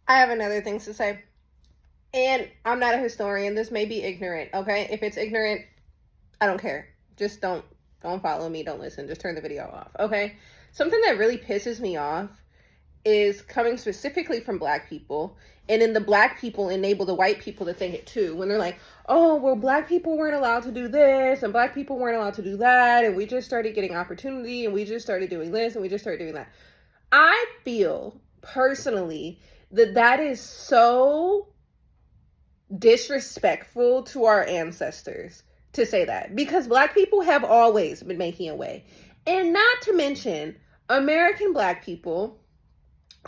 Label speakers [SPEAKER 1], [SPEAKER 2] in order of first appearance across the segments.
[SPEAKER 1] I have another thing to say. And I'm not a historian. This may be ignorant, okay? If it's ignorant, I don't care. Just don't follow me, don't listen. Just turn the video off, okay? Something that really pisses me off is coming specifically from black people, and then the black people enable the white people to think it too, when they're like, oh, well, black people weren't allowed to do this and black people weren't allowed to do that, and we just started getting opportunity and we just started doing this and we just started doing that. I feel personally that that is so disrespectful to our ancestors to say that, because black people have always been making a way. And not to mention, American black people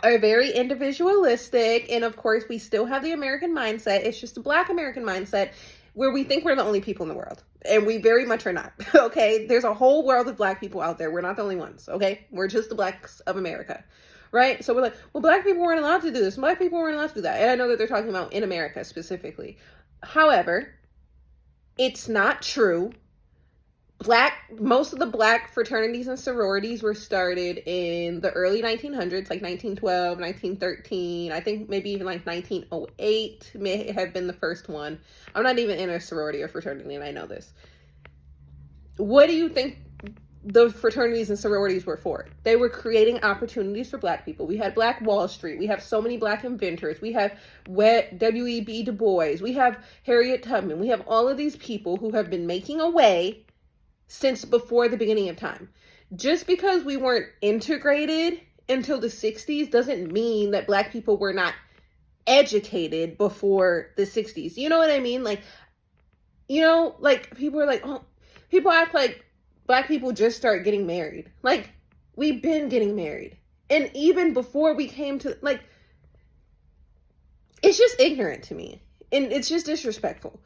[SPEAKER 1] are very individualistic, and of course we still have the American mindset. It's just a black American mindset where we think we're the only people in the world, and we very much are not. Okay, there's a whole world of black people out there. We're not the only ones. Okay, we're just the blacks of America, right? So we're like, well, black people weren't allowed to do this, black people weren't allowed to do that. And I know that they're talking about in America specifically. However, it's not true. Most of the black fraternities and sororities were started in the early 1900s, like 1912, 1913. I think maybe even like 1908 may have been the first one. I'm not even in a sorority or fraternity, and I know this. What do you think the fraternities and sororities were for? They were creating opportunities for black people. We had Black Wall Street. We have so many black inventors. We have W.E.B. Du Bois. We have Harriet Tubman. We have all of these people who have been making a way since before the beginning of time. Just because we weren't integrated until the 60s doesn't mean that black people were not educated before the 60s. You know what I mean? Like, you know, like people are like, oh, people act like black people just start getting married. Like, we've been getting married. And even before we came to, like, it's just ignorant to me. And it's just disrespectful.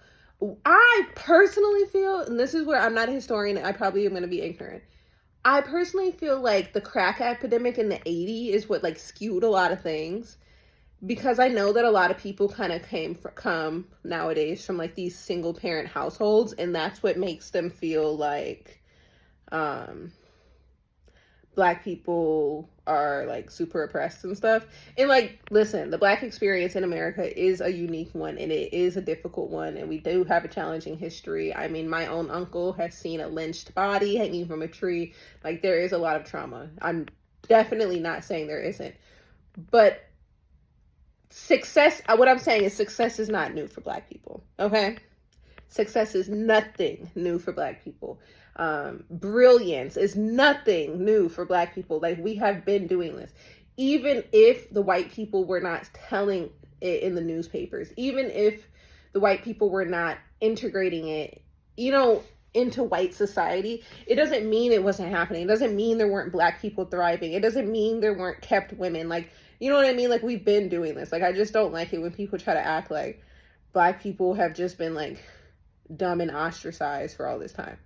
[SPEAKER 1] I personally feel, and this is where I'm not a historian, I probably am going to be ignorant. I personally feel like the crack epidemic in the 80s is what like skewed a lot of things, because I know that a lot of people kind of come nowadays from like these single parent households, and that's what makes them feel like black people are like super oppressed and stuff. And like, listen, the black experience in America is a unique one, and it is a difficult one, and we do have a challenging history. I mean, my own uncle has seen a lynched body hanging from a tree. Like, there is a lot of trauma. I'm definitely not saying there isn't, but what I'm saying is success is not new for black people. Okay, success is nothing new for black people. Brilliance is nothing new for black people. Like, we have been doing this, even if the white people were not telling it in the newspapers, even if the white people were not integrating it, you know, into white society. It doesn't mean it wasn't happening. It doesn't mean there weren't black people thriving. It doesn't mean there weren't kept women. Like, you know what I mean? Like, we've been doing this. Like, I just don't like it when people try to act like black people have just been like dumb and ostracized for all this time.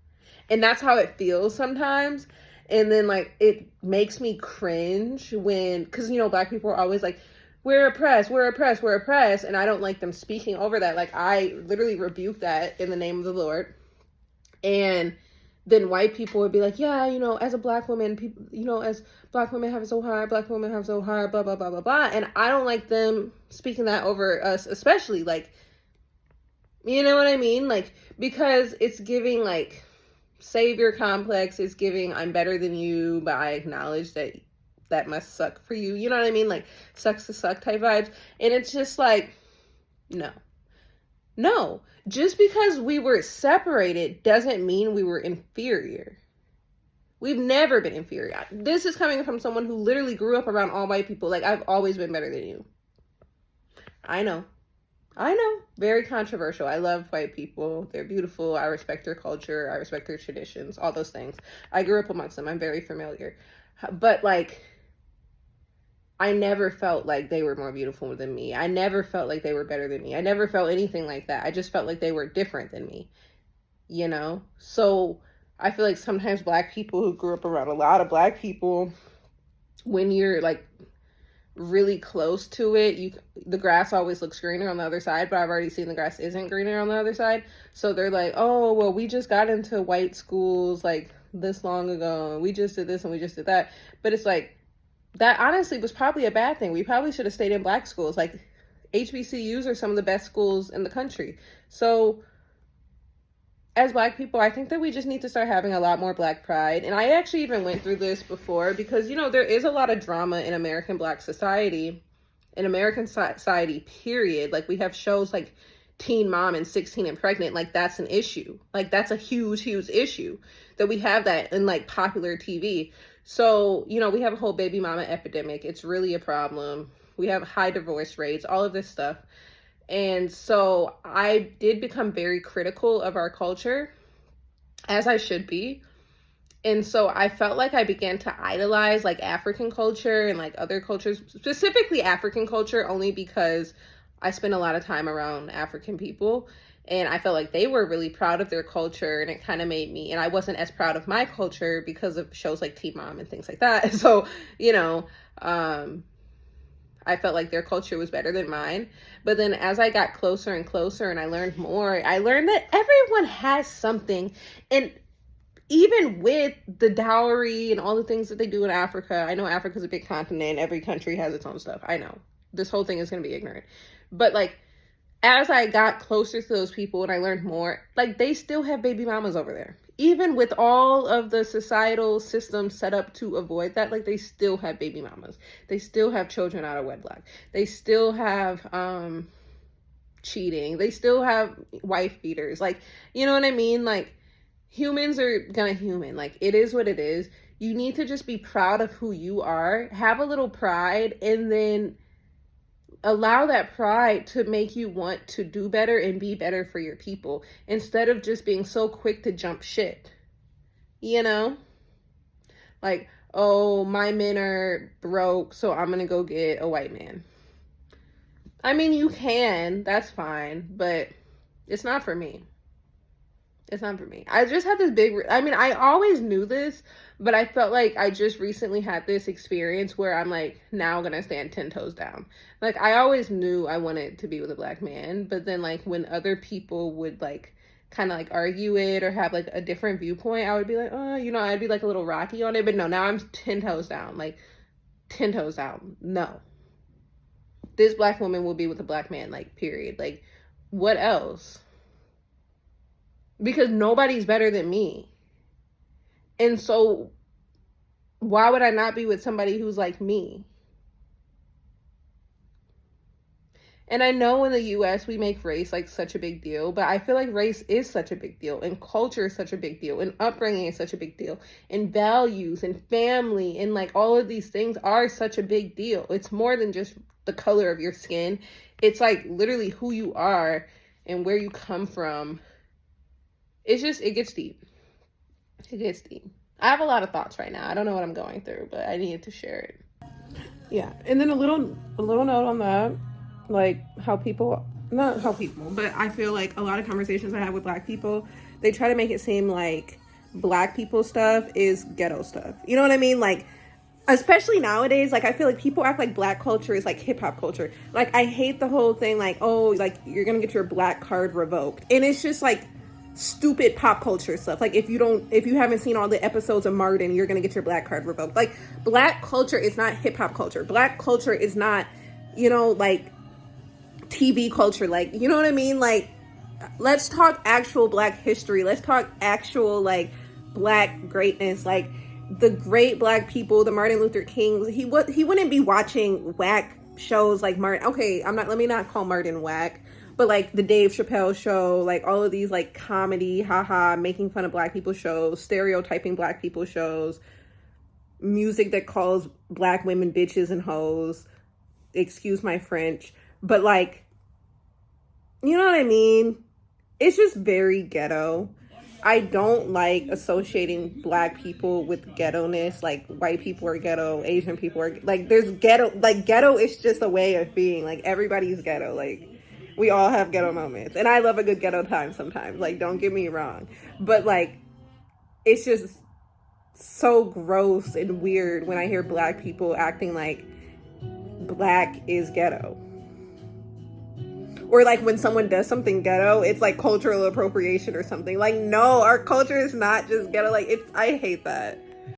[SPEAKER 1] And that's how it feels sometimes. And then like, it makes me cringe when, because, you know, black people are always like, we're oppressed, we're oppressed, we're oppressed. And I don't like them speaking over that. Like, I literally rebuke that in the name of the Lord. And then white people would be like, yeah, you know, as a black woman, people, you know, as black women have it so hard, black women have so hard, blah, blah, blah, blah, blah. And I don't like them speaking that over us, especially like, you know what I mean? Like, because it's giving like savior complex, is giving I'm better than you, but I acknowledge that must suck for you. You know what I mean? Like, sucks to suck type vibes. And it's just like, no. Just because we were separated doesn't mean we were inferior. We've never been inferior. This is coming from someone who literally grew up around all white people. Like, I've always been better than you. I know. Very controversial. I love white people. They're beautiful. I respect their culture. I respect their traditions, all those things. I grew up amongst them. I'm very familiar. But like, I never felt like they were more beautiful than me. I never felt like they were better than me. I never felt anything like that. I just felt like they were different than me, you know? So I feel like sometimes black people who grew up around a lot of black people, when you're like really close to it, the grass always looks greener on the other side, but I've already seen the grass isn't greener on the other side. So they're like, oh, well, we just got into white schools like this long ago, and we just did this and we just did that. But it's like, that honestly was probably a bad thing. We probably should have stayed in black schools. Like, HBCUs are some of the best schools in the country. So as black people, I think that we just need to start having a lot more black pride. And I actually even went through this before because, you know, there is a lot of drama in American black society, in American society, period. Like, we have shows like Teen Mom and 16 and Pregnant. Like, that's an issue. Like, that's a huge, huge issue that we have that in like popular TV. So, you know, we have a whole baby mama epidemic. It's really a problem. We have high divorce rates, all of this stuff. And so I did become very critical of our culture, as I should be. And so I felt like I began to idolize like African culture and like other cultures, specifically African culture, only because I spent a lot of time around African people. And I felt like they were really proud of their culture, and it kind of made me, and I wasn't as proud of my culture because of shows like Teen Mom and things like that. So, you know, I felt like their culture was better than mine. But then as I got closer and closer and I learned more, I learned that everyone has something. And even with the dowry and all the things that they do in Africa, I know Africa's a big continent. Every country has its own stuff. I know. This whole thing is going to be ignorant. But like, as I got closer to those people and I learned more, like, they still have baby mamas over there. Even with all of the societal systems set up to avoid that, like, they still have baby mamas. They still have children out of wedlock. They still have cheating. They still have wife beaters. Like, you know what I mean? Like, humans are gonna human. Like, it is what it is. You need to just be proud of who you are. Have a little pride, and then allow that pride to make you want to do better and be better for your people, instead of just being so quick to jump shit. You know? Like, oh, my men are broke, so I'm gonna go get a white man. I mean, you can, that's fine, but it's not for me. It's not for me. I just had this big, I mean, I always knew this, but I felt like I just recently had this experience where I'm like, now I'm gonna stand 10 toes down. Like, I always knew I wanted to be with a black man, but then like when other people would like kind of like argue it or have like a different viewpoint, I would be like, oh, you know, I'd be like a little rocky on it. But no, now I'm 10 toes down, like 10 toes down. No, this black woman will be with a black man, like, period. Like, what else? Because nobody's better than me. And so why would I not be with somebody who's like me? And I know in the US we make race like such a big deal, but I feel like race is such a big deal, and culture is such a big deal, and upbringing is such a big deal, and values and family and like all of these things are such a big deal. It's more than just the color of your skin. It's like literally who you are and where you come from. It's just, it gets deep. It gets deep. I have a lot of thoughts right now. I don't know what I'm going through, but I needed to share it. Yeah. And then a little note on that, like not how people, but I feel like a lot of conversations I have with black people, they try to make it seem like black people stuff is ghetto stuff. You know what I mean? Like, especially nowadays, like, I feel like people act like black culture is like hip hop culture. Like, I hate the whole thing, like, oh, like, you're gonna get your black card revoked. And it's just like stupid pop culture stuff. Like, if you haven't seen all the episodes of Martin, you're gonna get your black card revoked. Like, black culture is not hip hop culture. Black culture is not, you know, like TV culture. Like, you know what I mean? Like, let's talk actual black history. Let's talk actual like black greatness. Like, the great black people, the Martin Luther King, he wouldn't be watching whack shows like Martin. Okay, let me not call Martin whack. But like the Dave Chappelle show, like all of these like comedy, haha, making fun of black people shows, stereotyping black people shows, music that calls black women bitches and hoes, excuse my French. But like, you know what I mean? It's just very ghetto. I don't like associating black people with ghetto-ness. Like, white people are ghetto, Asian people are, like, there's ghetto, like, ghetto is just a way of being. Like, everybody's ghetto. Like, we all have ghetto moments. And I love a good ghetto time sometimes. Like, don't get me wrong. But, like, it's just so gross and weird when I hear black people acting like black is ghetto. Or, like, when someone does something ghetto, it's, like, cultural appropriation or something. Like, no, our culture is not just ghetto. Like, I hate that.